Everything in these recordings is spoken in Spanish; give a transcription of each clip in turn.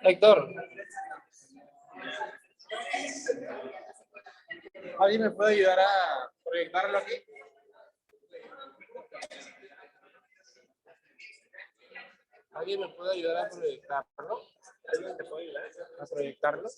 Héctor, ¿alguien me puede ayudar a proyectarlo aquí? ¿Alguien me puede ayudar a proyectarlo? ¿Alguien te puede ayudar a proyectarlo?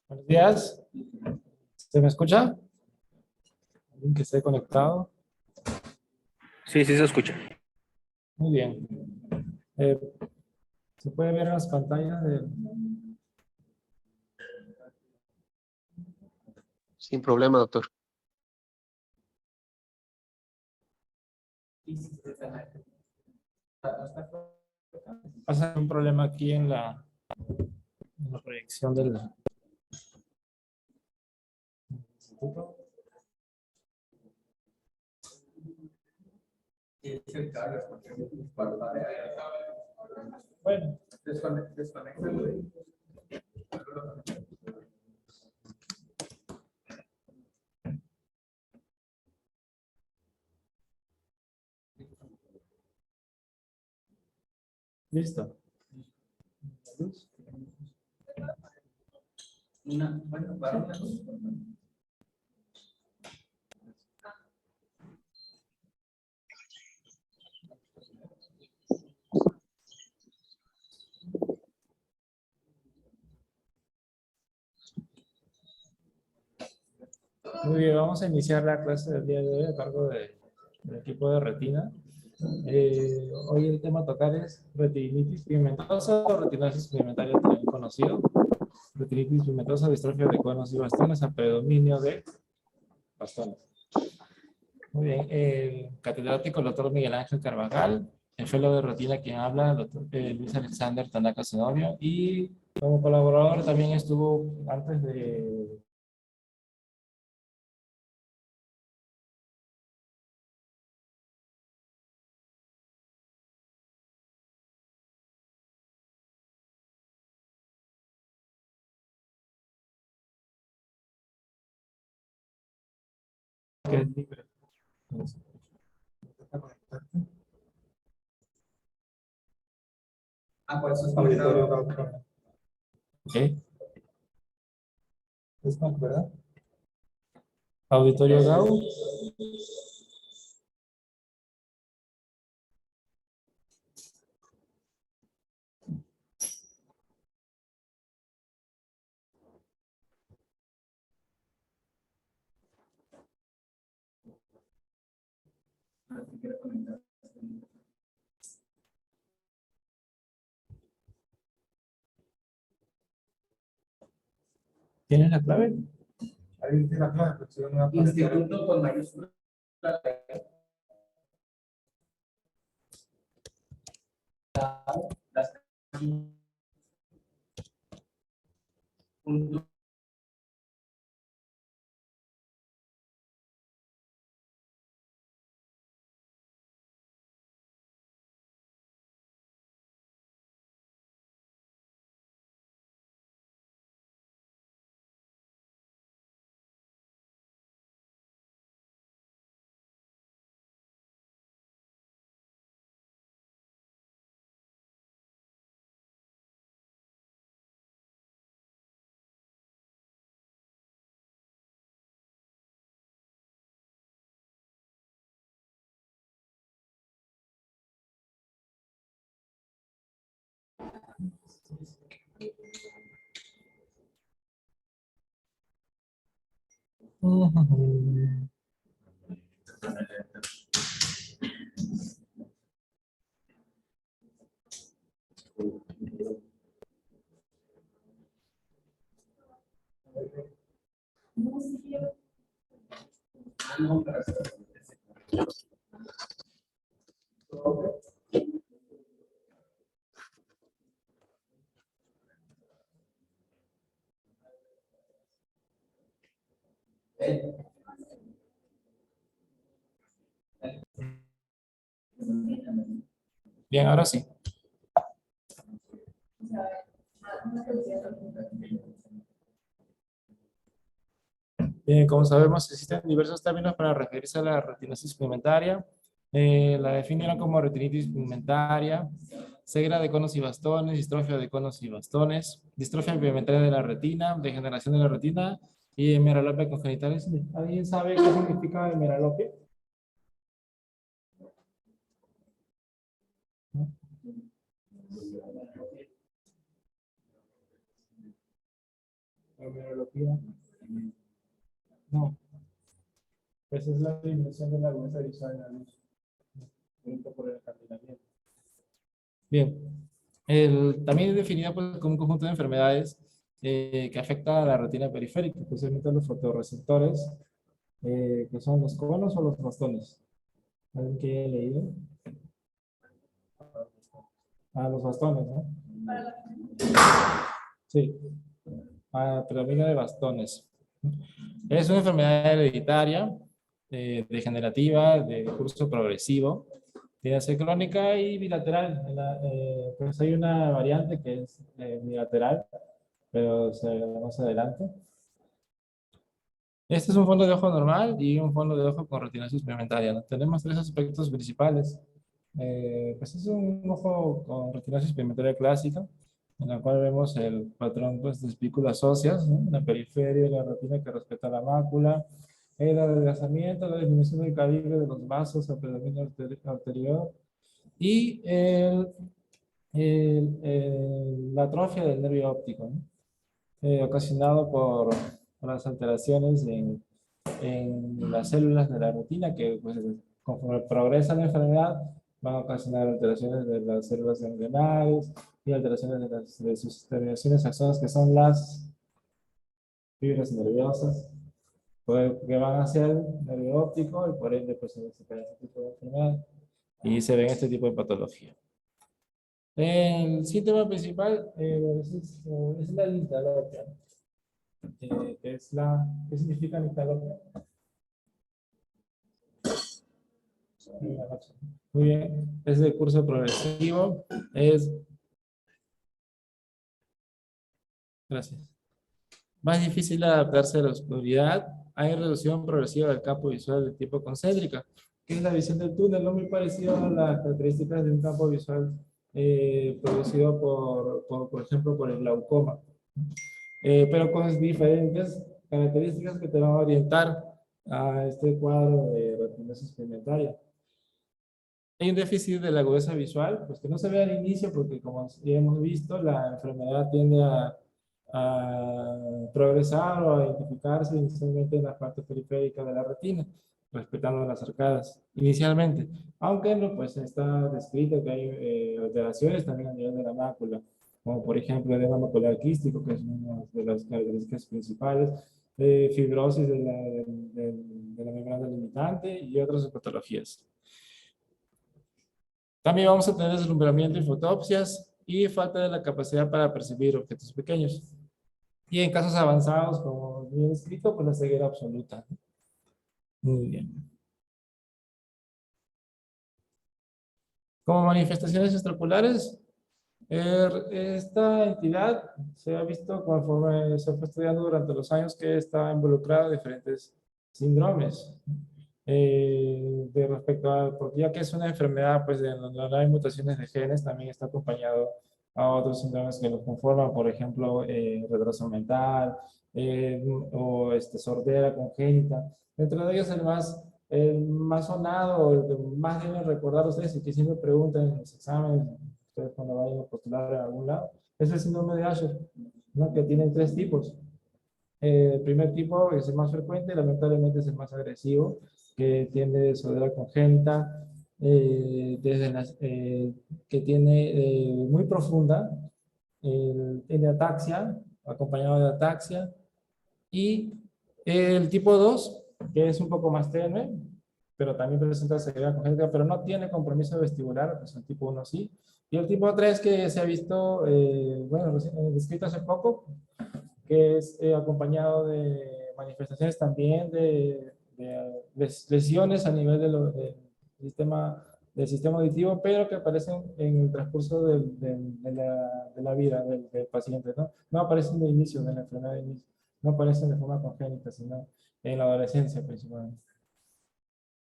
Buenos días. ¿Se me escucha? ¿Alguien que esté conectado? Sí, sí se escucha. Muy bien. ¿Se puede ver las pantallas de... Sin problema, doctor. Pasa un problema aquí en la proyección del instituto. Bueno, desconecta. Listo. Bueno, para una luz. Muy bien, vamos a iniciar la clase del día de hoy a cargo del equipo de retina. Hoy el tema a tocar es retinitis pigmentosa o retinosis pigmentaria también conocido. Retinitis pigmentosa, distrofia de conos y bastones a predominio de bastones. Muy bien, el catedrático, el doctor Miguel Ángel Carvajal, el fellow de retina quien habla, el doctor Luis Alexander Tanaka Zenobio, y como colaborador también estuvo antes de... que es libre. Por eso es Auditorio Gaucho. Ok. ¿Es Mac, verdad? Auditorio Gau. ¿Tienes la clave? Ahí dice la clave, pero si no me va a aparecer. Instituto con mayúsculas. Bien, ahora sí. Bien, como sabemos, existen diversos términos para referirse a la retinosis pigmentaria. La definieron como retinitis pigmentaria, ceguera de conos y bastones, distrofia de conos y bastones, distrofia pigmentaria de la retina, degeneración de la retina y hemeralopia congenital. ¿Alguien sabe qué significa hemeralopia? ¿No? Hemeralopia. No, pues es la disminución de la agudeza visual en la luz, por el encarrilamiento. Bien, también es definido pues, como un conjunto de enfermedades que afecta a la retina periférica, especialmente a los fotorreceptores, que son los conos o los bastones. ¿Alguien que haya leído? Ah, los bastones, ¿no? Sí, predomina de bastones. Es una enfermedad hereditaria, degenerativa, de curso progresivo. Tiene ser crónica y bilateral. Pues hay una variante que es bilateral, pero se verá más adelante. Este es un fondo de ojo normal y un fondo de ojo con retinosis pigmentaria, ¿no? Tenemos tres aspectos principales. Pues es un ojo con retinosis pigmentaria clásica, en la cual vemos el patrón pues, de espículas óseas, ¿no? La periferia de la retina que respeta la mácula, el adelgazamiento, la disminución del calibre de los vasos a predominio arterial y la atrofia del nervio óptico, ¿no? Ocasionado por las alteraciones en las células de la retina que pues, conforme progresa la enfermedad van a ocasionar alteraciones de las células ganglionares y alteraciones de sus terminaciones axonas, que son las fibras nerviosas que van hacia el nervio óptico y por ende pues, se cae este tipo de enfermedad y se ven este tipo de patología. El síntoma principal es la nitalogia. ¿Qué significa nitalogia? Muy bien, es de curso progresivo, gracias. Más difícil adaptarse a la oscuridad, hay reducción progresiva del campo visual de tipo concéntrica, que es la visión del túnel, no muy parecido a las características de un campo visual producido por ejemplo, por el glaucoma. Pero con diferentes características que te van a orientar a este cuadro de retinosis pigmentaria. Hay un déficit de la agudeza visual, pues que no se ve al inicio porque como ya hemos visto, la enfermedad tiende a progresar o a identificarse inicialmente en la parte periférica de la retina, respetando las arcadas inicialmente. Aunque no, pues está descrito que hay alteraciones también a nivel de la mácula, como por ejemplo el edema macular quístico, que es una de las características principales, fibrosis de la membrana limitante y otras patologías. También vamos a tener deslumbramiento y fotopsias y falta de la capacidad para percibir objetos pequeños. Y en casos avanzados, como bien escrito, pues la ceguera absoluta. Muy bien. Como manifestaciones extraculares, esta entidad se ha visto conforme se fue estudiando durante los años que está involucrada en diferentes síndromes. De respecto a, porque ya que es una enfermedad, pues de donde no hay mutaciones de genes, también está acompañado a otros síndromes que lo conforman, por ejemplo, retraso mental o sordera congénita. Dentro de ellos el más sonado, el que más deben recordar ustedes y que siempre preguntan en los exámenes, ustedes cuando vayan a postular en algún lado, es el síndrome de Usher, ¿no? Que tiene 3 tipos. El primer tipo es el más frecuente, lamentablemente es el más agresivo, que tiene sordera congénita, que tiene muy profunda, tiene ataxia, acompañado de ataxia, y el tipo 2, que es un poco más tenue, pero también presenta ceguera congénita, pero no tiene compromiso vestibular, pues el tipo 1 sí, y el tipo 3 que se ha visto, bueno, descrito hace poco, que es acompañado de manifestaciones también de lesiones a nivel del sistema auditivo, pero que aparecen en el transcurso de la vida del paciente, ¿no? No aparecen de inicio de la enfermedad de inicio, no aparecen de forma congénita, sino en la adolescencia principalmente.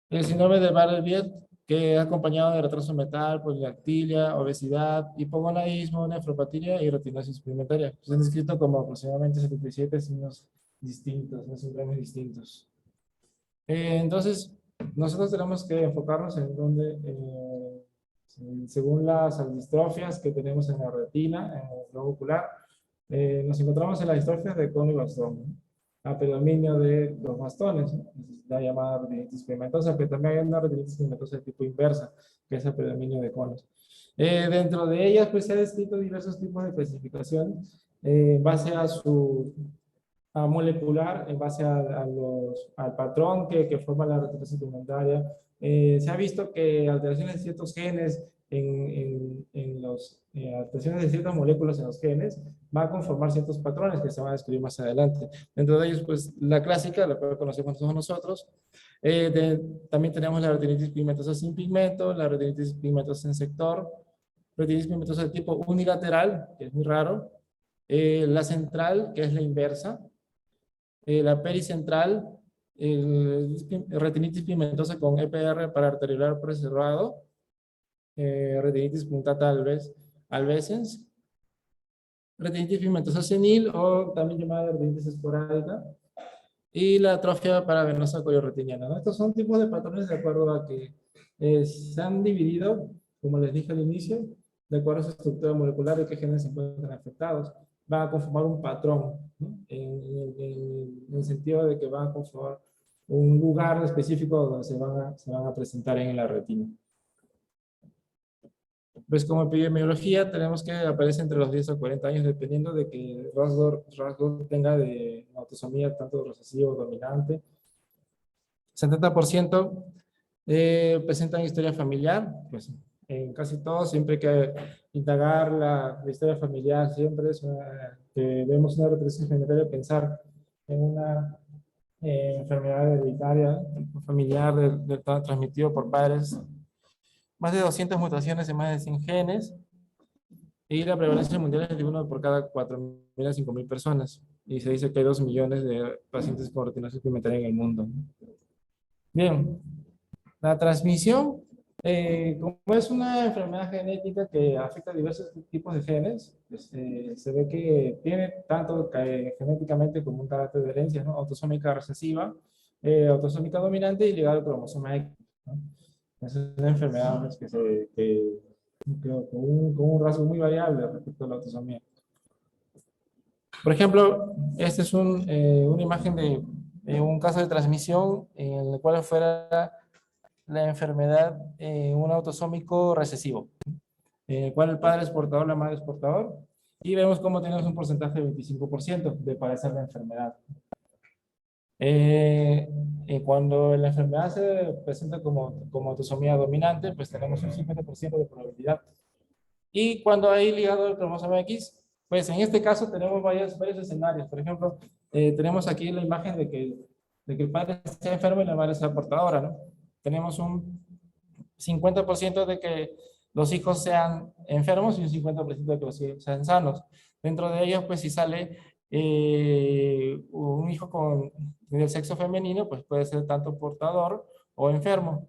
El síndrome de Bardet-Biedl, que es acompañado de retraso mental, polidactilia, obesidad, hipogonadismo, nefropatía y retinosis pigmentaria. Se han descrito como aproximadamente 77 signos distintos, síndromes distintos. Entonces, nosotros tenemos que enfocarnos en donde, según las distrofias que tenemos en la retina, en el globo ocular, nos encontramos en las distrofias de cono y bastón, ¿no? A predominio de los bastones, ¿no? Es la llamada retinitis pigmentosa, pero también hay una retinitis pigmentosa de tipo inversa, que es el predominio de conos. Dentro de ellas, pues se han descrito diversos tipos de clasificación en base a su molecular, en base al patrón que forma la retinosis pigmentaria. Se ha visto que alteraciones de ciertos genes alteraciones de ciertas moléculas en los genes va a conformar ciertos patrones que se van a describir más adelante. Dentro de ellos, pues, la clásica, la cual conocemos todos nosotros. También tenemos la retinitis pigmentosa sin pigmento, la retinitis pigmentosa en sector, retinitis pigmentosa de tipo unilateral, que es muy raro, la central, que es la inversa, la pericentral, retinitis pigmentosa con EPR para arteriolar preservado, retinitis punctata albescens, retinitis pigmentosa senil o también llamada retinitis esporádica, y la atrofia paravenosa coriorretiniana, ¿no? Estos son tipos de patrones de acuerdo a que se han dividido, como les dije al inicio, de acuerdo a su estructura molecular y qué genes se encuentran afectados. Va a conformar un patrón, ¿no? En el sentido de que va a conformar un lugar específico donde se van a presentar en la retina. Pues como epidemiología tenemos que aparece entre los 10 a 40 años dependiendo de que rasgo tenga de autosomía tanto recesivo o dominante. 70% presentan historia familiar, pues en casi todos siempre hay que indagar la historia familiar, siempre es que vemos una represión hereditaria, pensar en una enfermedad hereditaria, tipo familiar, transmitido por padres. Más de 200 mutaciones en más de 100 genes, y la prevalencia mundial es de 1 por cada 4.000 a 5.000 personas. Y se dice que hay 2 millones de pacientes con retinosis pigmentaria en el mundo. Bien, la transmisión, como es una enfermedad genética que afecta a diversos tipos de genes, pues, se ve que tiene tanto genéticamente como un carácter de herencia, ¿no? Autosómica recesiva, autosómica dominante y ligada al cromosoma X, ¿no? Es una enfermedad pues, con un rasgo muy variable respecto a la autosomía. Por ejemplo, esta es una imagen de un caso de transmisión en el cual fuera la enfermedad un autosómico recesivo, en el cual el padre es portador, la madre es portador, y vemos cómo tenemos un porcentaje de 25% de padecer la enfermedad. Y cuando la enfermedad se presenta como autosomía dominante, pues tenemos un 50% de probabilidad. Y cuando hay ligado el cromosoma X, pues en este caso tenemos varios escenarios. Por ejemplo, tenemos aquí la imagen de que el padre sea enfermo y la madre sea portadora, ¿no? Tenemos un 50% de que los hijos sean enfermos y un 50% de que los hijos sean sanos. Dentro de ellos, pues si sale un hijo del sexo femenino, pues puede ser tanto portador o enfermo.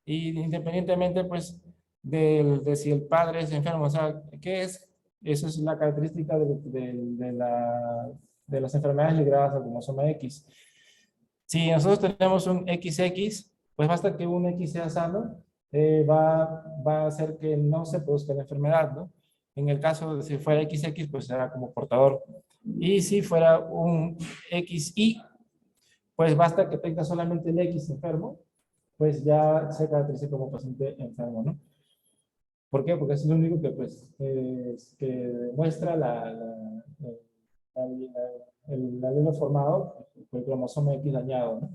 Y independientemente, pues, de si el padre es enfermo, o sea, ¿qué es? Eso es la característica de las enfermedades ligadas al cromosoma X. Si nosotros tenemos un XX, pues basta que un X sea sano, va a hacer que no se produzca la enfermedad, ¿no? En el caso de si fuera XX, pues será como portador. Y si fuera un XY, pues basta que tenga solamente el X enfermo, pues ya se caracteriza como paciente enfermo, ¿no? ¿Por qué? Porque es lo único que, pues, que demuestra el alelo formado por el cromosoma X dañado, ¿no?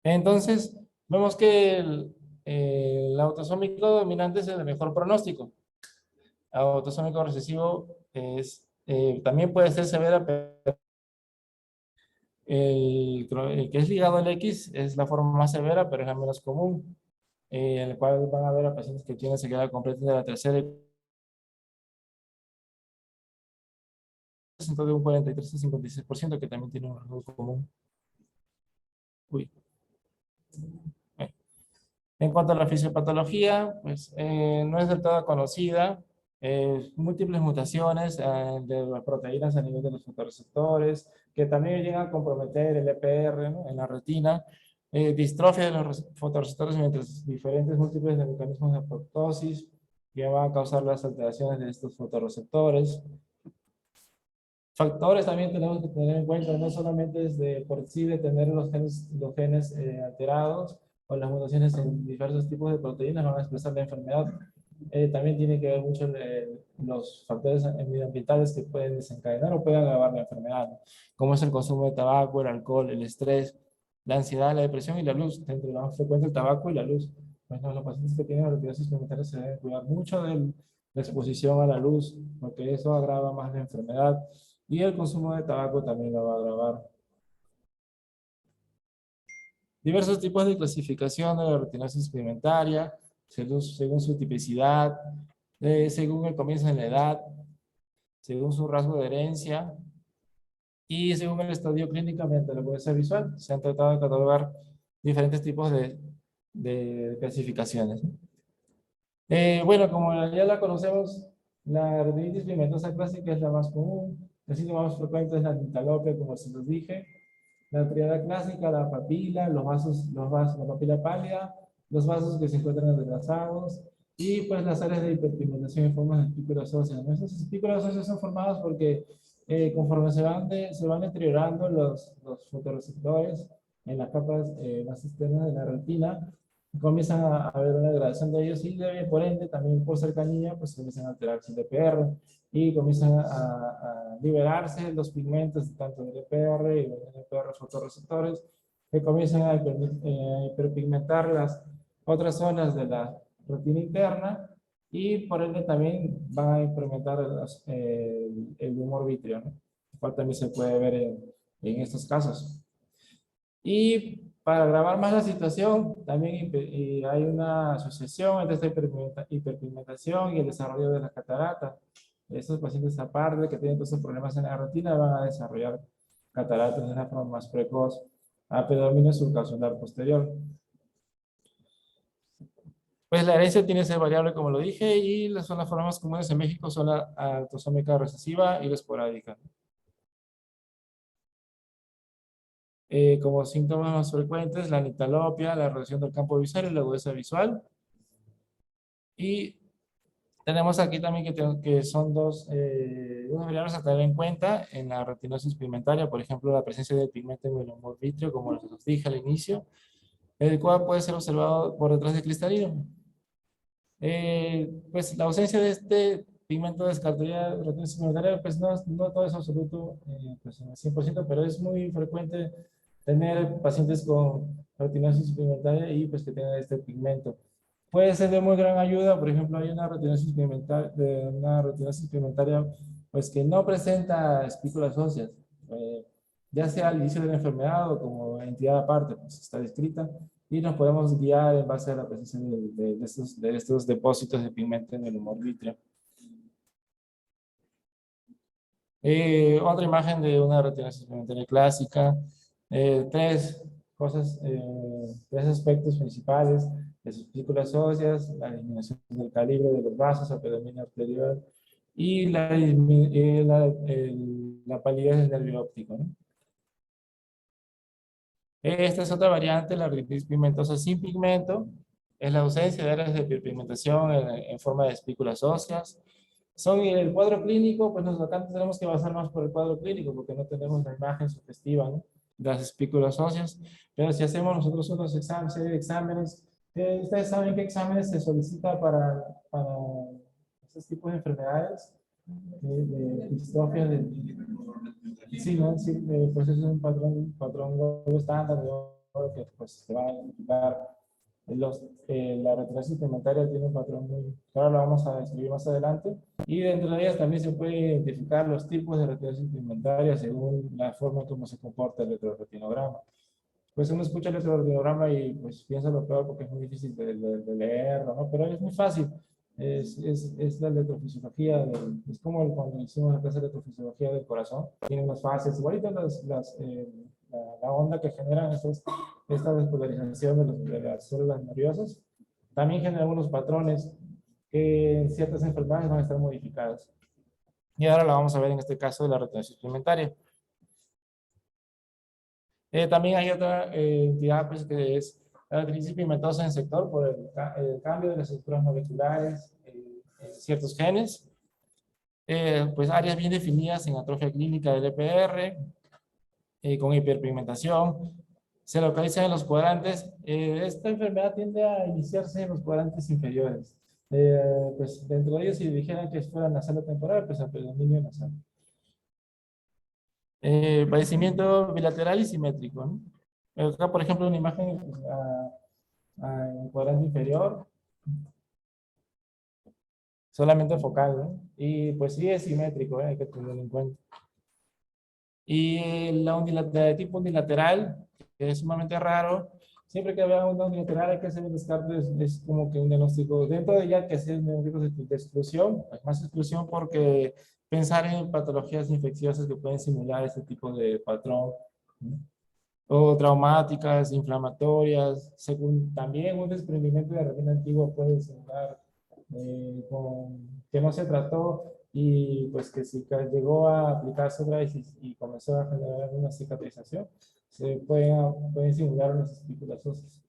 Entonces, vemos que el autosómico dominante es el mejor pronóstico. El autosómico recesivo también puede ser severa, pero el que es ligado al X es la forma más severa, pero es la menos común, en el cual van a ver a pacientes que tienen sequedad completa de la tercera y de un 43 a 56%, que también tiene un rasgo común. Uy. En cuanto a la fisiopatología, pues no es del todo conocida. Múltiples mutaciones de las proteínas a nivel de los fotorreceptores, que también llegan a comprometer el EPR, ¿no?, en la retina. Distrofia de los fotorreceptores mediante diferentes múltiples de mecanismos de apoptosis, que van a causar las alteraciones de estos fotorreceptores. Factores también tenemos que tener en cuenta, no solamente es de por sí de tener los genes alterados, o las mutaciones en diversos tipos de proteínas van a expresar la enfermedad. También tiene que ver mucho los factores medioambientales que pueden desencadenar o pueden agravar la enfermedad, ¿no?, como es el consumo de tabaco, el alcohol, el estrés, la ansiedad, la depresión y la luz. Entre lo más frecuente el tabaco y la luz. Pues, no, los pacientes que tienen retinosis pigmentaria se deben cuidar mucho de la exposición a la luz, porque eso agrava más la enfermedad. Y el consumo de tabaco también lo va a agravar. Diversos tipos de clasificación de la retinosis pigmentaria, según su tipicidad, según el comienzo de la edad, según su rasgo de herencia y según el estadio clínico mediante la acuosidad visual. Se han tratado de catalogar diferentes tipos de clasificaciones. Bueno, como ya la conocemos, la retinitis pigmentosa clásica es la más común. El síntoma más frecuente es la tintalopia, como se los dije. La triada clásica, la papila, la papila pálida, los vasos que se encuentran entrelazados, y pues las áreas de hiperpigmentación en forma de espículas óseas. Esas espículas óseas son formadas porque conforme se van deteriorando los fotorreceptores en las capas más externas de la retina, comienzan a haber una degradación de ellos y por ende, también por cercanía, pues comienzan a alterarse el EPR y comienzan a liberarse los pigmentos tanto del EPR y del EPR fotorreceptores que comienzan a hiperpigmentar las otras zonas de la retina interna y por ende también van a implementar el humor vítreo, ¿no? Lo cual también se puede ver en estos casos. Y para agravar más la situación, también hay una asociación entre esta hiperpigmentación y el desarrollo de las cataratas. Estos pacientes, aparte de que tienen todos esos problemas en la retina, van a desarrollar cataratas de una forma más precoz a predominio subcapsular posterior. Pues la herencia tiene esa variable, como lo dije, y las formas más comunes en México son la autosómica recesiva y la esporádica. Como síntomas más frecuentes, la nitalopia, la reducción del campo visual y la agudeza visual. Y tenemos aquí también que son dos variables a tener en cuenta en la retinosis pigmentaria, por ejemplo, la presencia de pigmento en el humor vítreo, como les dije al inicio, el cual puede ser observado por detrás de cristalino. Pues la ausencia de este pigmento descartaría retinosis pigmentaria, pues no todo es absoluto, pues en el 100%, pero es muy frecuente tener pacientes con retinosis pigmentaria y pues que tengan este pigmento. Puede ser de muy gran ayuda, por ejemplo, hay una retinosis pigmentaria pues que no presenta espículas óseas, ya sea al inicio de la enfermedad o como entidad aparte, pues está descrita y nos podemos guiar en base a la presencia de estos depósitos de pigmento en el humor vítreo. Otra imagen de una retinosis pigmentaria clásica. Tres aspectos principales: las espículas óseas, la disminución del calibre de los vasos a predominio arterial y la palidez del nervio óptico, ¿no? Esta es otra variante, la retinitis pigmentosa sin pigmento. Es la ausencia de áreas de hiperpigmentación en forma de espículas óseas. Son el cuadro clínico, pues acá tenemos que basar más por el cuadro clínico porque no tenemos la imagen sugestiva, ¿no?, de las espículas óseas. Pero si hacemos nosotros unos exámenes, ustedes saben qué exámenes se solicita para estos tipos de enfermedades, de distrofia sí, ¿no? Sí, pues es un patrón estándar de oro que pues se va a identificar. La retinosis pigmentaria tiene un patrón muy claro, lo vamos a describir más adelante. Y dentro de ellas también se puede identificar los tipos de retinosis pigmentaria según la forma en cómo se comporta el electroretinograma. Pues uno escucha el electroretinograma y pues piensa lo peor porque es muy difícil de leerlo, ¿no? Pero es muy fácil. Es la electrofisiología, es como cuando hicimos la clase de electrofisiología del corazón. Tiene unas fases, igualito la onda que generan esta despolarización de las células nerviosas. También genera unos patrones que en ciertas enfermedades van a estar modificados. Y ahora la vamos a ver en este caso de la retinosis pigmentaria. También hay otra entidad pues, que es la retinitis pigmentosa en sector por el cambio de las estructuras moleculares en ciertos genes. Pues áreas bien definidas en atrofia clínica del EPR, con hiperpigmentación. Se localizan en los cuadrantes. Esta enfermedad tiende a iniciarse en los cuadrantes inferiores. Pues dentro de ellos, si dijeran que fuera nasal temporal, pues el predominio nasal. Padecimiento bilateral y simétrico, ¿no? Acá, por ejemplo, una imagen pues, en cuadrante inferior, solamente focal, ¿no? Y pues sí es simétrico, hay que tenerlo en cuenta. Y de tipo unilateral, que es sumamente raro, siempre que vea una unilateral hay que hacer un descarte, es como que un diagnóstico, dentro de ella que hacer un diagnóstico de exclusión, más exclusión porque pensar en patologías infecciosas que pueden simular este tipo de patrón, ¿no? O traumáticas, inflamatorias, según también un desprendimiento de retina antigua puede simular que no se trató y pues que si llegó a aplicarse otra vez y comenzó a generar una cicatrización, se pueden simular unas espículas óseas.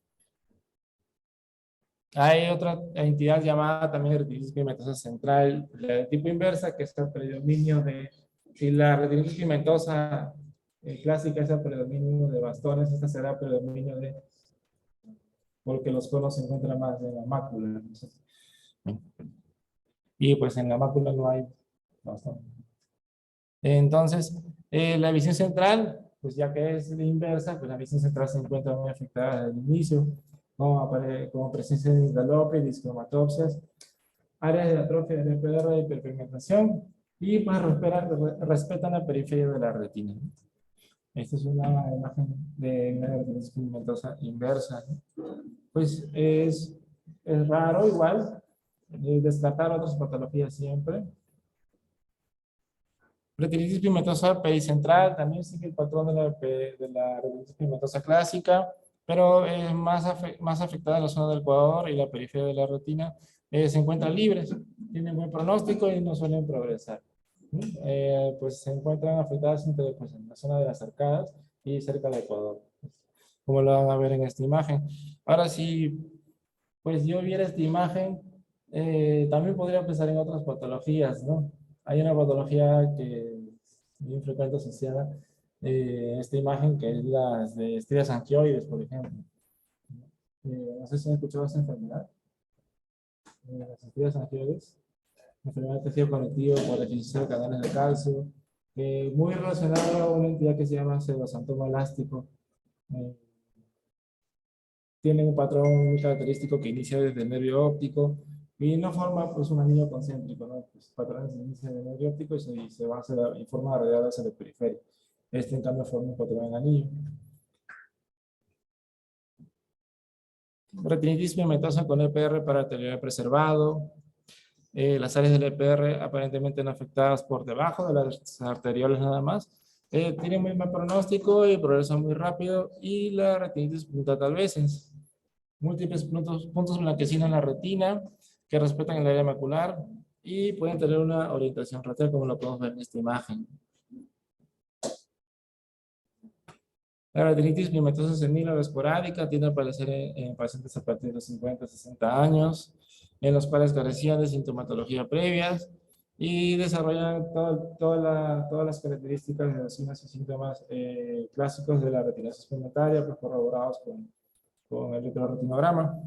Hay otra entidad llamada también retinitis pigmentosa central, la de tipo inversa, que es el predominio de Si la retinitis pigmentosa clásica es el predominio de bastones, esta será predominio de, porque los conos se encuentran más en la mácula. Y pues en la mácula no hay bastón. Entonces, la visión central, pues ya que es la inversa, pues la visión central se encuentra muy afectada al inicio, como presencia de higalopia y discromatopsias, áreas de atrofia de LPR y hiperpigmentación, y pues respetan la periferia de la retina. Esta es una imagen de una retinitis pigmentosa inversa, ¿no? Pues es raro igual descartar otras patologías siempre. Retinitis pigmentosa pericentral también sigue el patrón de la retinitis pigmentosa clásica, pero es más afectada en la zona del ecuador y la periferia de la retina. Se encuentran libres, tienen buen pronóstico y no suelen progresar. Pues se encuentran afectadas pues, en la zona de las arcadas y cerca del ecuador, como lo van a ver en esta imagen. Ahora, si pues yo viera esta imagen, también podría pensar en otras patologías, ¿no? Hay una patología que es bien frecuente asociada a esta imagen, que es las de estrias angioides, por ejemplo. No sé si han escuchado esa enfermedad. Las estrias angioides, enfermedad de tejido conectivo por deficiencia de canales de calcio, muy relacionada a una entidad que se llama pseudosantoma elástico. Tiene un patrón muy característico que inicia desde el nervio óptico y no forma pues un anillo concéntrico, ¿no? Pues patrones inician en el nervio óptico y se va hacia y forma rodeada hacia el periferia. Este en cambio forma un patrón en anillo. Retinitis pigmentosa con EPR para telegrama preservado. Las áreas del EPR aparentemente no afectadas por debajo de las arterioles nada más. Tienen muy mal pronóstico y progresan muy rápido. Y la retinitis pigmentosa a veces. Múltiples puntos blanquecinos en la retina que respetan el área macular y pueden tener una orientación retal, como lo podemos ver en esta imagen. La retinitis pigmentosa senil o esporádica tiende a aparecer en pacientes a partir de los 50 a 60 años, en los cuales carecían de sintomatología previas y desarrollan todas las características de los signos y síntomas clásicos de la retinosis pigmentaria, pues corroborados con el retroretinograma.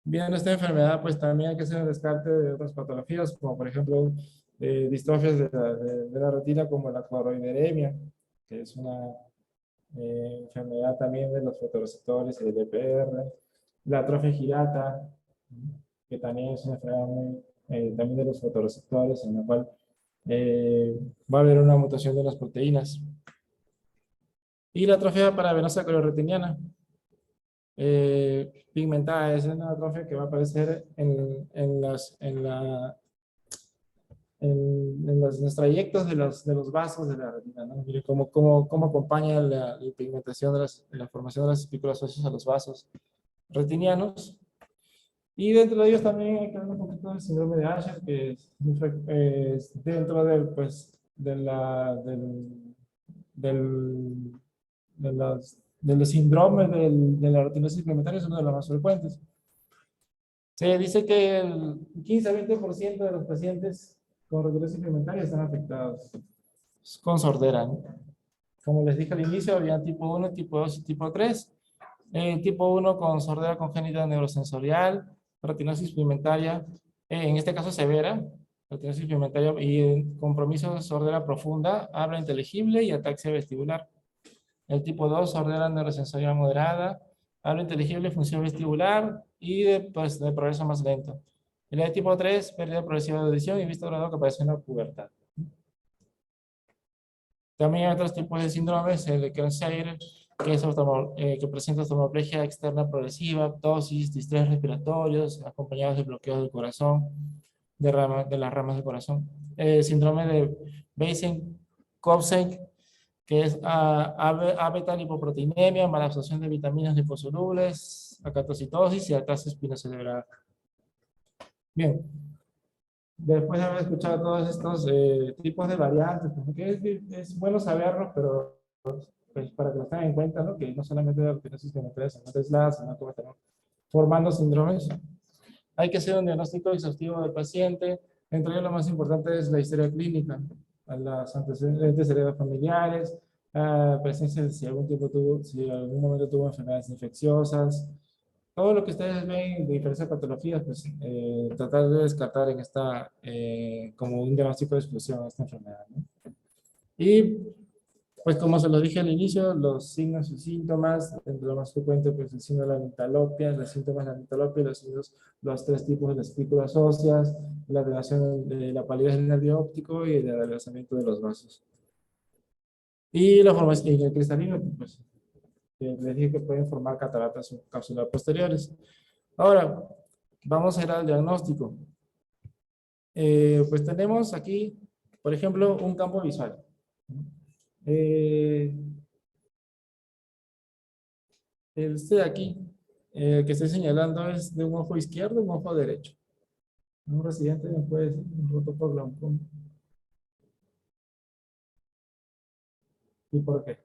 Viendo esta enfermedad, pues también hay que hacer el descarte de otras patologías, como por ejemplo distrofias de la retina, como la cloroideremia, que es una enfermedad también de los fotorreceptores y del EPR, la atrofia girata, que también es una enfermedad también de los fotorreceptores, en la cual va a haber una mutación de las proteínas. Y la atrofia paravenosa coloretiniana, pigmentada, es una atrofia que va a aparecer en los trayectos de los vasos de la retina, ¿no? Mire cómo acompaña la pigmentación de la formación de las espículas óseas a los vasos retinianos. Y dentro de ellos también hay que hablar un poquito del síndrome de Usher, que es dentro de los síndromes de la retinosis pigmentaria, es uno de los más frecuentes. Se dice que el 15 a 20% de los pacientes con retinosis pigmentaria están afectados con sordera, ¿no? Como les dije al inicio, había tipo 1, tipo 2 y tipo 3. Tipo 1 con sordera congénita neurosensorial, retinosis pigmentaria, en este caso severa, retinosis pigmentaria y compromiso de sordera profunda, habla inteligible y ataxia vestibular. El tipo 2, sordera neurosensorial moderada, habla inteligible, función vestibular y de progreso más lento. Y la de tipo 3, pérdida progresiva de audición y visto graduado que aparece en la pubertad. También hay otros tipos de síndromes, el de Kearns-Sayre, que presenta oftalmoplegia externa progresiva, ptosis, distrés respiratorios, acompañados de bloqueo del corazón, de las ramas del corazón. Síndrome de Weiss-Kopfschek, que es A-beta lipoproteinemia, malabsorción de vitaminas liposolubles, acantocitosis y ataxia espinocerebral. Bien. Después de haber escuchado todos estos tipos de variantes, porque es bueno saberlos, pero pues, para que lo tengan en cuenta, ¿no? Que no solamente la retinosis pigmentaria, sino aisladas, sino que estamos formando síndromes. Hay que hacer un diagnóstico exhaustivo del paciente, Entre ellos lo más importante es la historia clínica, a los antecedentes cerebrales familiares, presencia de si algún tiempo tuvo, si en algún momento tuvo enfermedades infecciosas, todo lo que ustedes ven de diferentes patologías, pues tratar de descartar en esta, como un diagnóstico de exclusión a esta enfermedad, ¿no? Y pues como se lo dije al inicio, los signos y síntomas, entre lo más frecuente, pues el signo de la amitalopia, los síntomas de la amitalopia, los tres tipos de espículas óseas, la relación de la palidez del nervio óptico y el adelgazamiento de los vasos. Y la formación del cristalino, pues les dije que pueden formar cataratas subcapsulares posteriores. Ahora, vamos a ir al diagnóstico. Pues tenemos aquí, por ejemplo, un campo visual. Este de aquí, que estoy señalando, es de un ojo izquierdo y un ojo derecho. Un residente me puede decir, un roto por glaucoma. ¿Y por qué?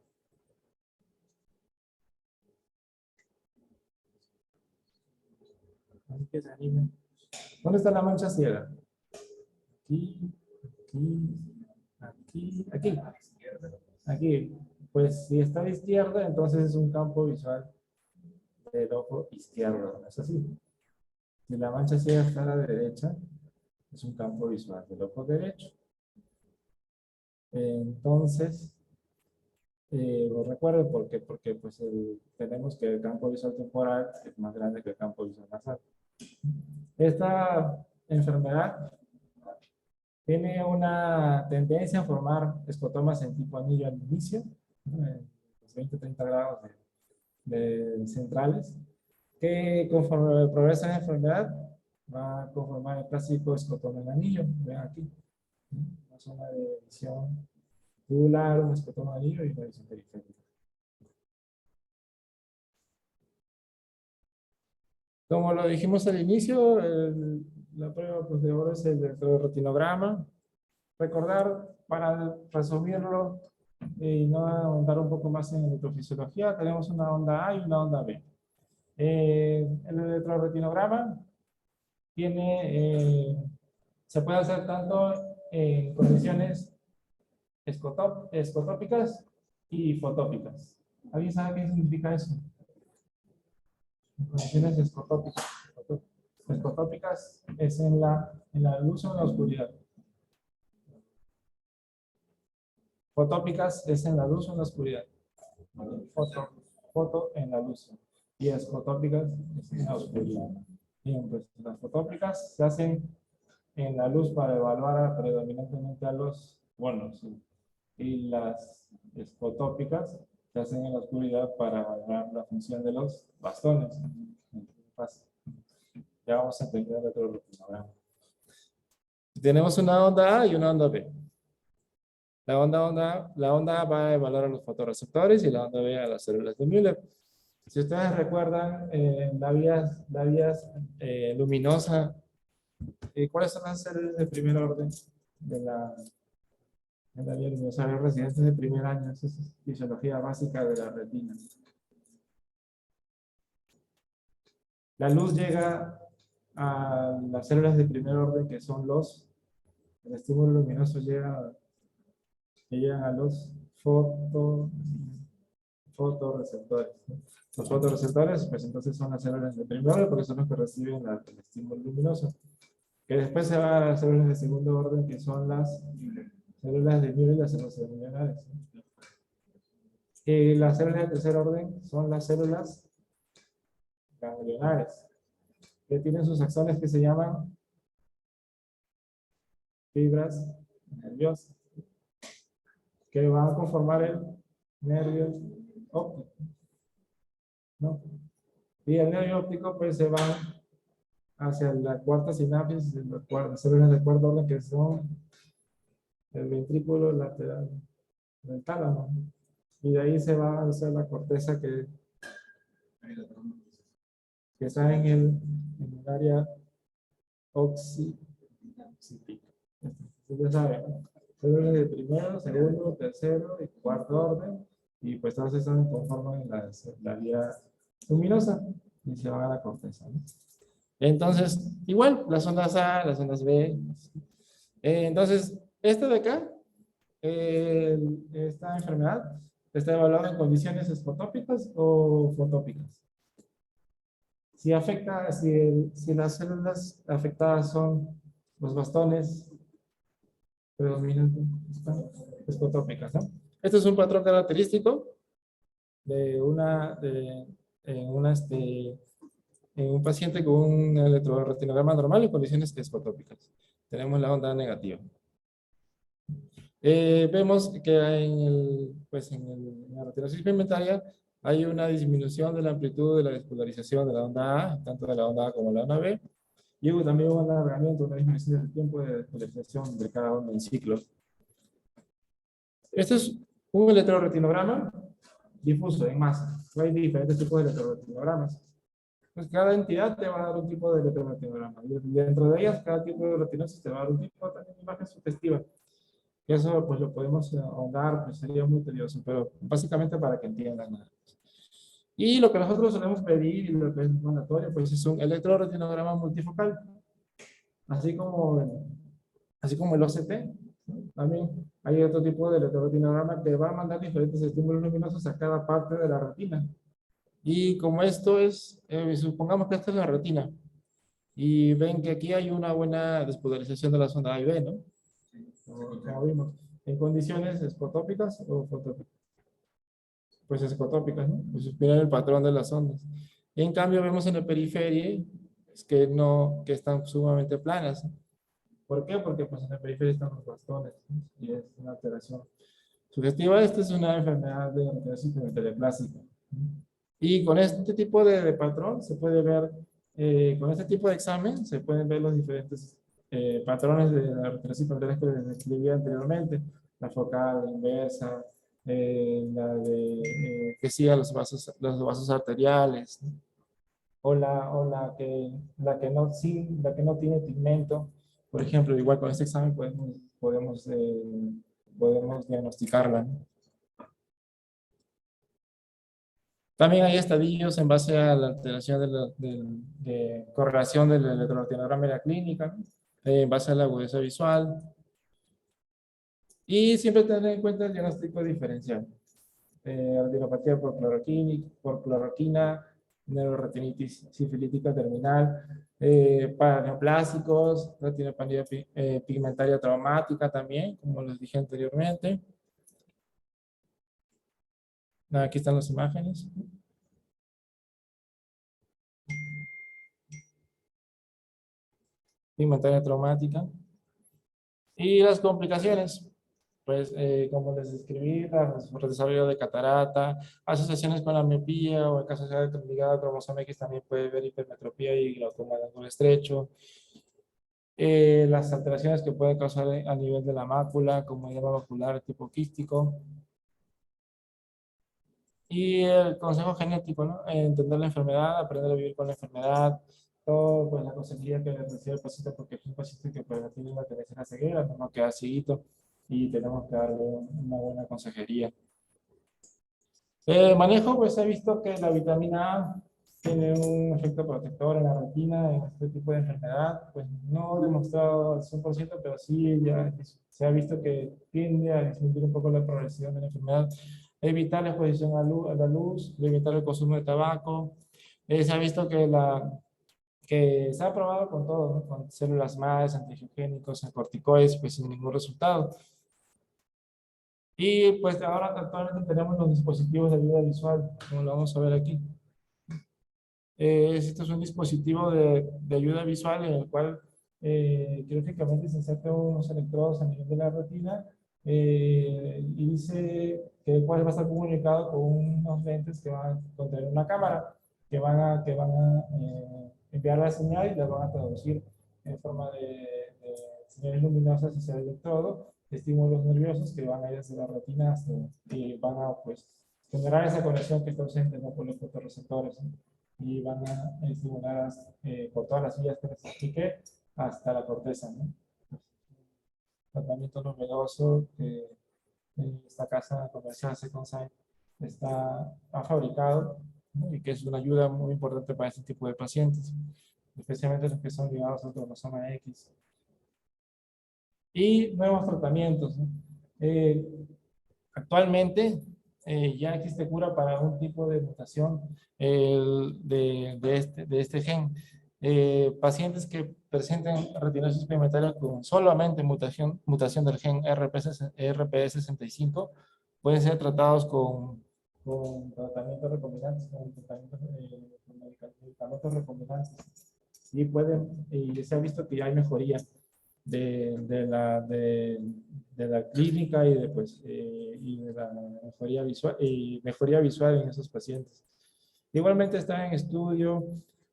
Así que se anime. ¿Dónde está la mancha ciega? Aquí, aquí, aquí, aquí. Aquí. Pues si está a la izquierda, entonces es un campo visual del ojo izquierdo. ¿No es así? Si la mancha ciega está a la derecha, es un campo visual del ojo derecho. Entonces, lo recuerdo porque pues tenemos que el campo visual temporal es más grande que el campo visual nasal. Esta enfermedad tiene una tendencia a formar escotomas en tipo anillo al inicio, ¿no? En los 20-30 grados de centrales, que conforme progresa la enfermedad va a conformar el clásico escotoma en anillo. Ven aquí, ¿no? Una zona de visión tubular, un escotoma en anillo y una visión periférica. Como lo dijimos al inicio, la prueba pues, de oro es el electroretinograma. Recordar, para resumirlo y no ahondar un poco más en electrofisiología, tenemos una onda A y una onda B. El electroretinograma se puede hacer tanto en condiciones escotópicas y fotópicas. ¿Alguien sabe qué significa eso? En condiciones escotópicas. Escotópicas es en la luz o en la oscuridad. Fotópicas es en la luz o en la oscuridad. Foto en la luz. Y escotópicas es en la oscuridad. Bien, pues las fotópicas se hacen en la luz para evaluar predominantemente a los bonos. Y las escotópicas se hacen en la oscuridad para evaluar la función de los bastones. Ya vamos a entender el otro retinograma. Tenemos una onda A y una onda B. La onda A va a evaluar a los fotorreceptores y la onda B a las células de Müller. Si ustedes recuerdan, la vía luminosa, ¿cuáles son las células de primer orden de la vía luminosa? Los residentes de primer año, esa es fisiología básica de la retina. La luz llega a las células de primer orden, que son el estímulo luminoso llegan a los fotorreceptores, ¿no? Los fotorreceptores, pues entonces son las células de primer orden porque son los que reciben el estímulo luminoso. Que después se va a las células de segundo orden, que son las células de Müller y las células ganglionares, ¿no? Las células de tercer orden son las células ganglionares, que tienen sus axones que se llaman fibras nerviosas, que van a conformar el nervio óptico, ¿no? Y el nervio óptico pues se va hacia la cuarta sinapsis de las células de cuarto orden, que son el ventrículo lateral del tálamo, y de ahí se va hacia la corteza que está en el área occipital. Ya saben, ¿no? Células de primero, segundo, tercero y cuarto orden, y pues todas están conforman en la vía luminosa y se van a la corteza, ¿no? Entonces, igual, las ondas A, las ondas B, Entonces, este de acá, esta enfermedad está evaluada en condiciones escotópicas o fotópicas. Si afecta, si las células afectadas son los bastones predominantes, escotópicas, ¿no? Este es un patrón característico de en un paciente con un electroretinograma normal en condiciones escotópicas. Tenemos la onda negativa. Vemos que en la retinosis pigmentaria hay una disminución de la amplitud de la despolarización de la onda A, tanto de la onda A como la onda B, y hubo también un alargamiento, una disminución del tiempo de despolarización de cada onda en ciclo. Este es un electroretinograma difuso en masa. Hay diferentes tipos de electroretinogramas. Pues cada entidad te va a dar un tipo de electroretinograma. Y dentro de ellas, cada tipo de retinosis te va a dar un tipo también de imagen sugestiva. Y eso pues lo podemos ahondar, pues sería muy tedioso, pero básicamente para que entiendan nada más. Y lo que nosotros solemos pedir y lo que es mandatorio, pues es un electroretinograma multifocal. Así como el OCT, ¿no? También hay otro tipo de electroretinograma que va a mandar diferentes estímulos luminosos a cada parte de la retina. Y como esto es, supongamos que esta es la retina, y ven que aquí hay una buena despolarización de la zona A y B, ¿no? Como vimos, en condiciones escotópicas o fotópicas. Pues escotópicas, ¿no? Pues miren el patrón de las ondas. En cambio, vemos en el periferia que están sumamente planas. ¿Por qué? Porque pues en el periferia están los bastones, ¿no? Y es una alteración sugestiva. Esta es una enfermedad de alteración pigmentoplástica. Y con este tipo de patrón se puede ver, con este tipo de examen se pueden ver los diferentes patrones de la alteración pigmentosa que les describí anteriormente. La focal, la inversa, que siga los vasos arteriales, ¿no? La que no tiene pigmento. Por ejemplo, igual con este examen podemos diagnosticarla, ¿no? También hay estadios en base a la alteración de correlación del electroretinograma y la clínica, ¿no? En base a la agudeza visual. Y siempre tener en cuenta el diagnóstico diferencial. Retinopatía por cloroquina, neuroretinitis sifilítica terminal, para neoplásicos, retinopatía pigmentaria traumática también, como les dije anteriormente. Aquí están las imágenes. Pigmentaria traumática. Y las complicaciones, pues como les describí, el desarrollo de catarata, asociaciones con la miopía o en caso sea ligada a cromosoma X también puede haber hipermetropía y glaucoma de ángulo estrecho. Las alteraciones que pueden causar a nivel de la mácula, como edema macular tipo quístico. Y el consejo genético, ¿no? Entender la enfermedad, aprender a vivir con la enfermedad, todo, pues la consejería que recibe el paciente, porque es un paciente que pues, tiene una tendencia a ceguera, no queda cieguito, y tenemos que darle una buena consejería. Manejo, pues he visto que la vitamina A tiene un efecto protector en la retina en este tipo de enfermedad, pues no demostrado al 100%, pero sí ya se ha visto que tiende a disminuir un poco la progresión de la enfermedad. Evitar la exposición a la luz, evitar el consumo de tabaco. Se ha visto que se ha probado con todo, ¿no? Con células madres, antiangiogénicos, corticoides, pues sin ningún resultado. Y pues ahora actualmente tenemos los dispositivos de ayuda visual, como lo vamos a ver aquí. Este es un dispositivo de ayuda visual en el cual quirúrgicamente se insertan unos electrodos a nivel de la retina y dice que va a estar comunicado con unos lentes que van a contener una cámara que van a enviar la señal y la van a traducir en forma de señales luminosas hacia el electrodo, estímulos nerviosos que van a ir desde la retina hasta que van a pues generar esa conexión que está ausente, ¿no? Por los fotorreceptores, ¿no? Y van a estimular por todas las vías que les expliqué hasta la corteza, ¿no? Tratamiento novedoso que esta casa comercial Second Sight ha fabricado, ¿no? Y que es una ayuda muy importante para este tipo de pacientes, especialmente los que son ligados al cromosoma X. y nuevos tratamientos, ¿no? Actualmente ya existe cura para un tipo de mutación de este gen. Pacientes que presenten retinosis pigmentaria con solamente mutación del gen RPE65 pueden ser tratados con tratamientos recombinantes, con medicamentos recombinantes. Y se ha visto que ya hay mejoría de la clínica y de la mejoría visual en esos pacientes. Igualmente están en estudio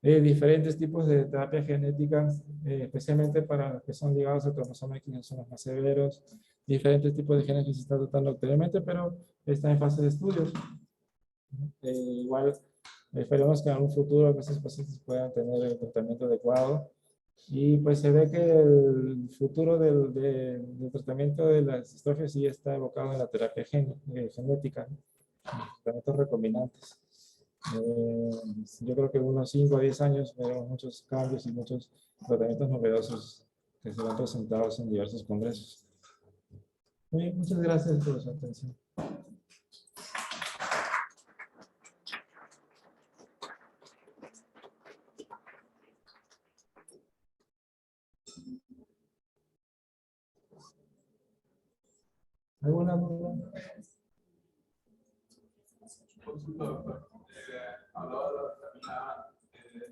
diferentes tipos de terapia genética, especialmente para los que son ligados al cromosoma X, que son los más severos, diferentes tipos de genes que se están tratando actualmente, pero están en fase de estudios. Igual esperemos que en un futuro estos pacientes puedan tener el tratamiento adecuado. Y pues se ve que el futuro del tratamiento de las distrofias sí está evocado en la terapia genética, ¿no? Tratamientos recombinantes. Yo creo que en unos 5 a 10 años veremos muchos cambios y muchos tratamientos novedosos que serán presentados en diversos congresos. Muy bien, muchas gracias por su atención. ¿Alguna duda? Consulta, doctor. Hablaba de la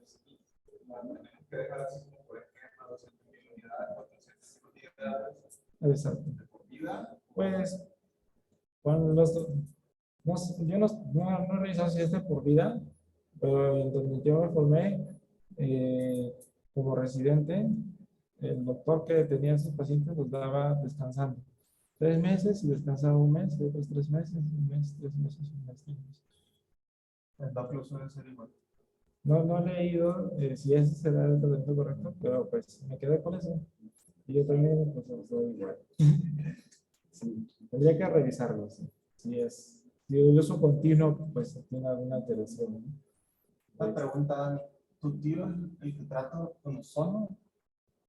vitamina la tenemos que dejar así como por ejemplo 200.000 unidades, 400.000 unidades. Exacto. De por vida. Pues, cuando yo no he revisado si es de por vida, pero en donde yo me formé como residente, el doctor que tenía a sus pacientes los daba descansando 3 meses y descansaba un mes, y otros 3 meses, un mes, 3 meses, un mes, 3 meses. El doctor suele ser igual. No he leído si ese será el tratamiento correcto, pero pues me quedé con eso. Y yo también, pues, soy igual. Sí, tendría que revisarlo, sí. Si el uso continuo, pues tiene alguna alteración, ¿no? Una pregunta, Dani. ¿Tu tío el que trata con ozono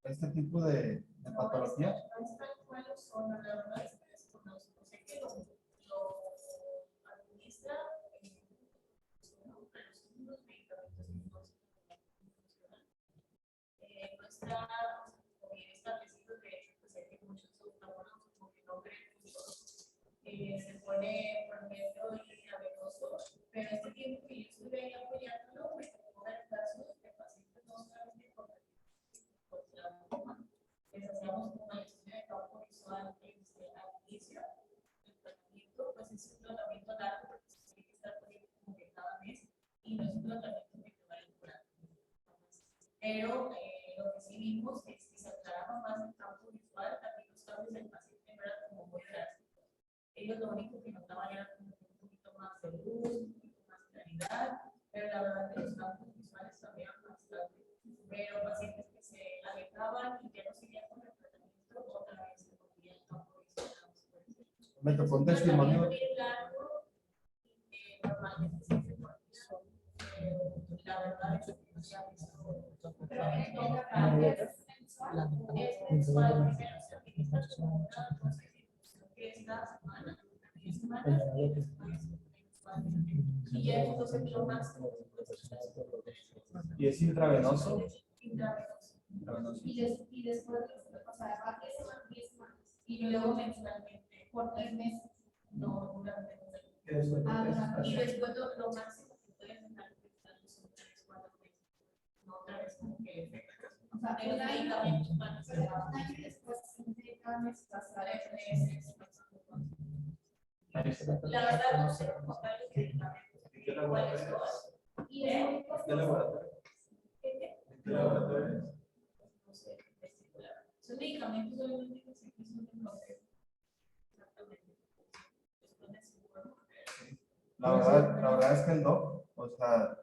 este tipo de patología? No es tal cual ozono, la verdad es que desconozco. Sé que lo administra pero son unos medicamentos que no funcionan. No está bien establecido, de hecho, pues hay que muchos autores como que no creen mucho. Se pone por ejemplo intravenoso, pero este tiempo que yo estuve ahí apoyándolo, me tocó ver casos de pacientes no solamente con glaucoma, les hacíamos una lesión de campo visual al inicio del tratamiento, pues es un tratamiento largo porque se tiene que estar poniendo como que cada mes y no es un tratamiento que te va a curar. Pero lo que sí vimos es que se aclaraba más el campo visual, también los cambios del paciente no eran como muy drásticos. Ellos lo único que notaban era como un poquito más de luz, un poquito más de claridad, pero la verdad que los campos visuales cambiaban bastante. Pero pacientes que se alejaban y ya no seguían con el tratamiento, otra vez se volvía el campo visual. Me tocó un testimonio. Normalmente se hace por la verdad es que no se ha visto. Pero en todo caso es mensual, primero se utiliza como una dosis que esta semana, y ya entonces lo máximo. ¿Y es intravenoso? Intravenoso. Y después, o sea, va 10 semanas. Y luego mensualmente, por 3 meses. No, durante 3 meses. Y después lo máximo que pueden dejar son 3, 4 meses. No otra vez como que. O sea, el medicamento van a ser un año y después cada mes pasar 3 meses. La verdad no sé cómo tal los medicamentos. ¿Cuáles son? Y ¿qué laboratorio? No sé, son medicamentos obviamente que se son de bloqueo. Exactamente. La verdad es que el doc, o sea,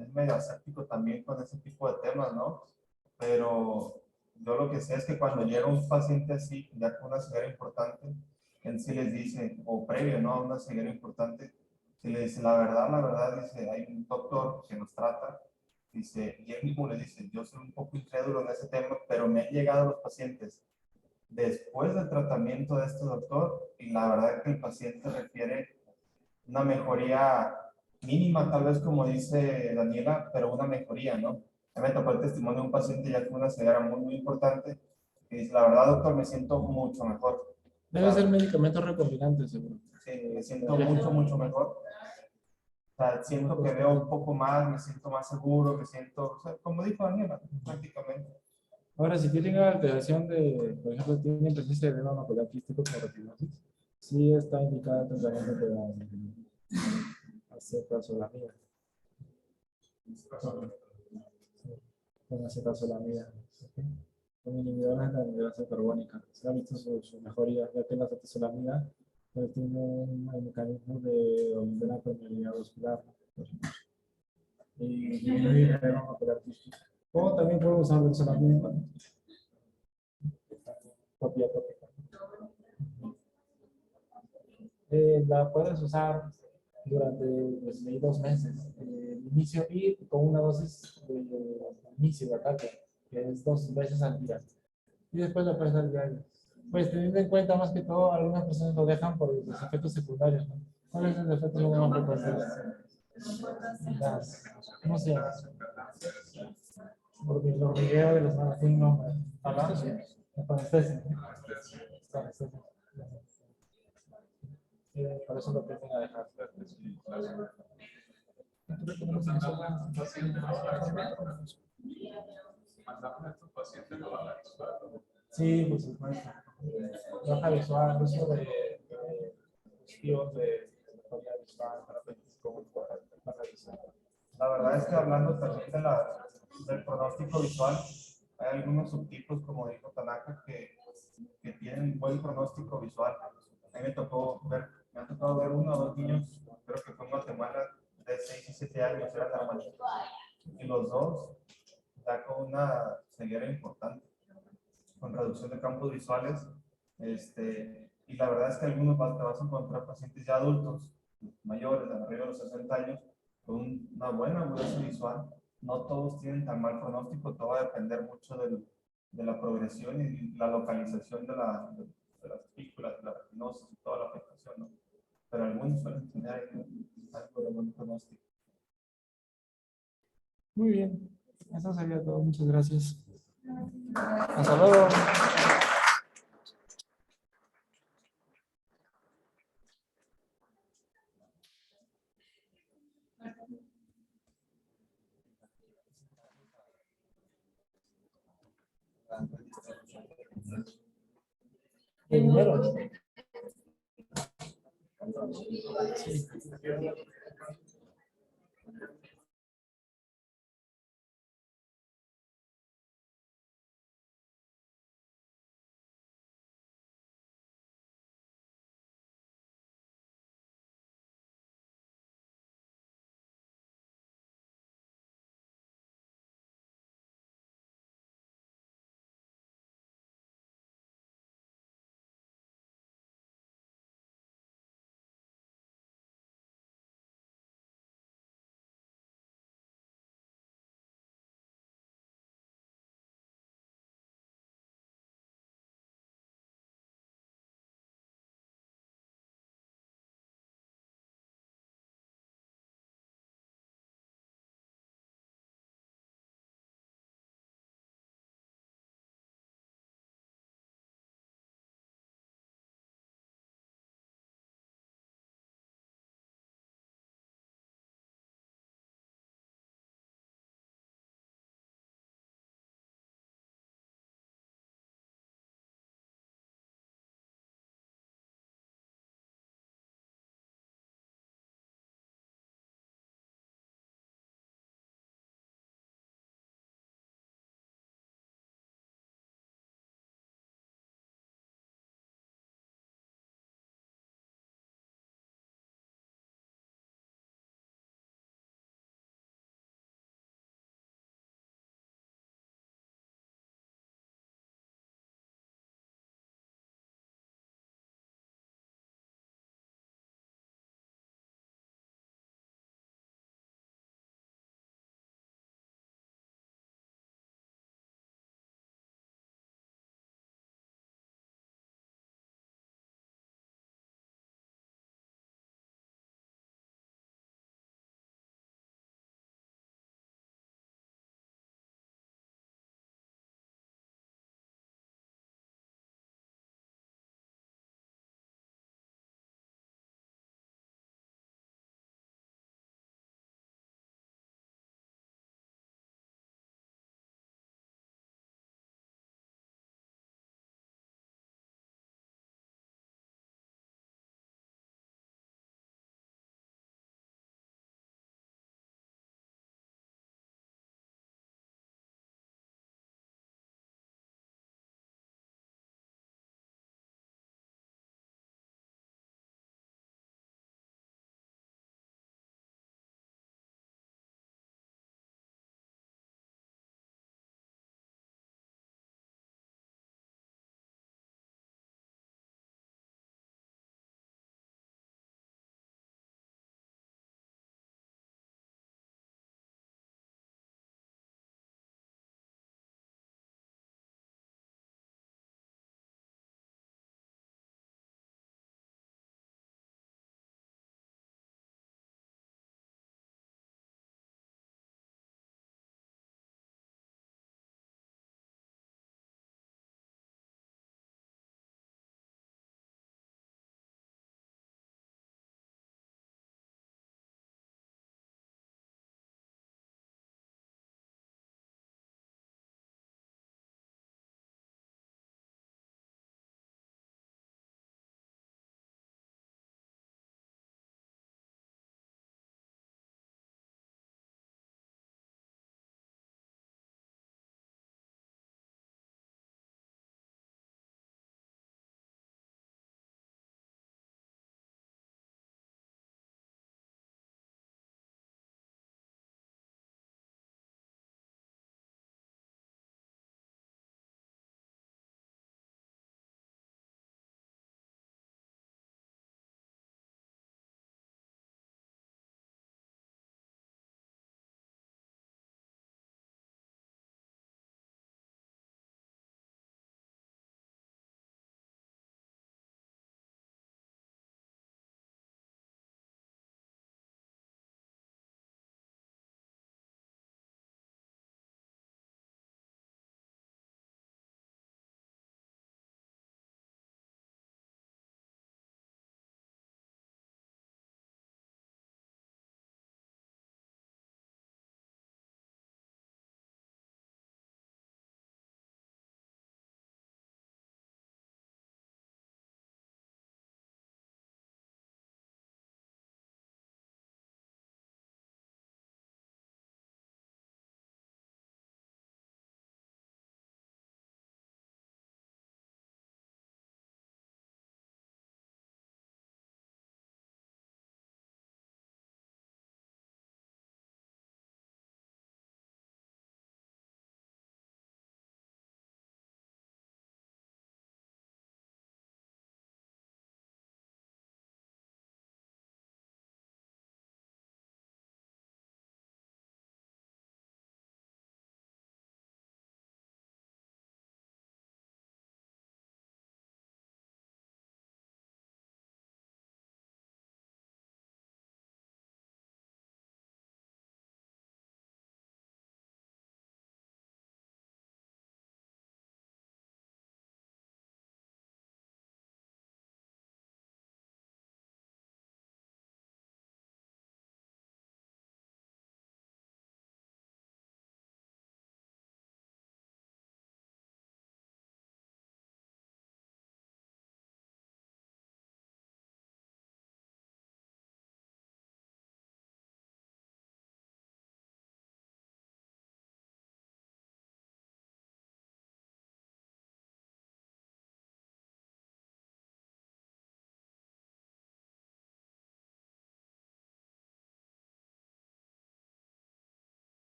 es medio aséptico también con ese tipo de temas, ¿no? Pero yo lo que sé es que cuando llega un paciente así, ya con una ceguera importante, él sí les dice, o previo, ¿no? Una ceguera importante, se le dice, la verdad, dice, hay un doctor que nos trata, dice, y él mismo le dice, yo soy un poco incrédulo en ese tema, pero me han llegado los pacientes después del tratamiento de este doctor, y la verdad es que el paciente refiere una mejoría mínima, tal vez como dice Daniela, pero una mejoría, ¿no? A mí me tocó el testimonio de un paciente ya con una ceguera muy, muy importante, y dice, la verdad, doctor, me siento mucho mejor. Debe ser medicamentos recombinantes, seguro. Sí, me siento mucho, mucho mejor. O sea, siento que veo un poco más, me siento más seguro, me siento, o sea, como dijo Daniela, prácticamente. Ahora, si tienen alteración de, por ejemplo, tienen presencia de edema macular quístico como retinosis, sí está indicada el tratamiento de acetazolamida. Con acetazolamida. ¿Ok? Con inhibidores de la migrasa carbónica. Se ha visto su mejoría, ya que la acetazolamida pues, tiene un mecanismo de la permeabilidad vascular. Y disminuye el edema macular quístico. O también puedo usar benzolamida, ¿no? Copia tópica. La puedes usar durante pues, 2 meses de inicio y con una dosis de inicio de ataque, que es 2 veces al día. Y después la puedes dar diario. Pues teniendo en cuenta más que todo, algunas personas lo dejan por los efectos secundarios, ¿no? ¿Cuáles son los efectos más frecuentes? ¿Cómo se llama? Porque los videos de los manos tienen un nombre. ¿Habla? Anestesia. Por eso lo tienden a dejar. Sí, por supuesto. Baja visual, uso de dispositivos de mejoría visual para baja visual. La verdad es que hablando también de del pronóstico visual, hay algunos subtipos, como dijo Tanaka, que tienen buen pronóstico visual. A mí me ha tocado ver 1 o 2 niños, creo que fue en Guatemala, de 6 y 7 años, eran hermanitos. Y los dos ya con una ceguera importante, con reducción de campos visuales. Y la verdad es que algunos te vas a encontrar pacientes ya adultos, mayores, arriba de los 60 años, con una buena agudeza visual. No todos tienen tan mal pronóstico, todo va a depender mucho de la progresión y la localización de las espículas, de la retinosis y toda la afectación, ¿no? Pero algunos suelen tener algo de buen pronóstico. Muy bien, eso sería todo. Muchas gracias. Hasta luego. Primero. Sí.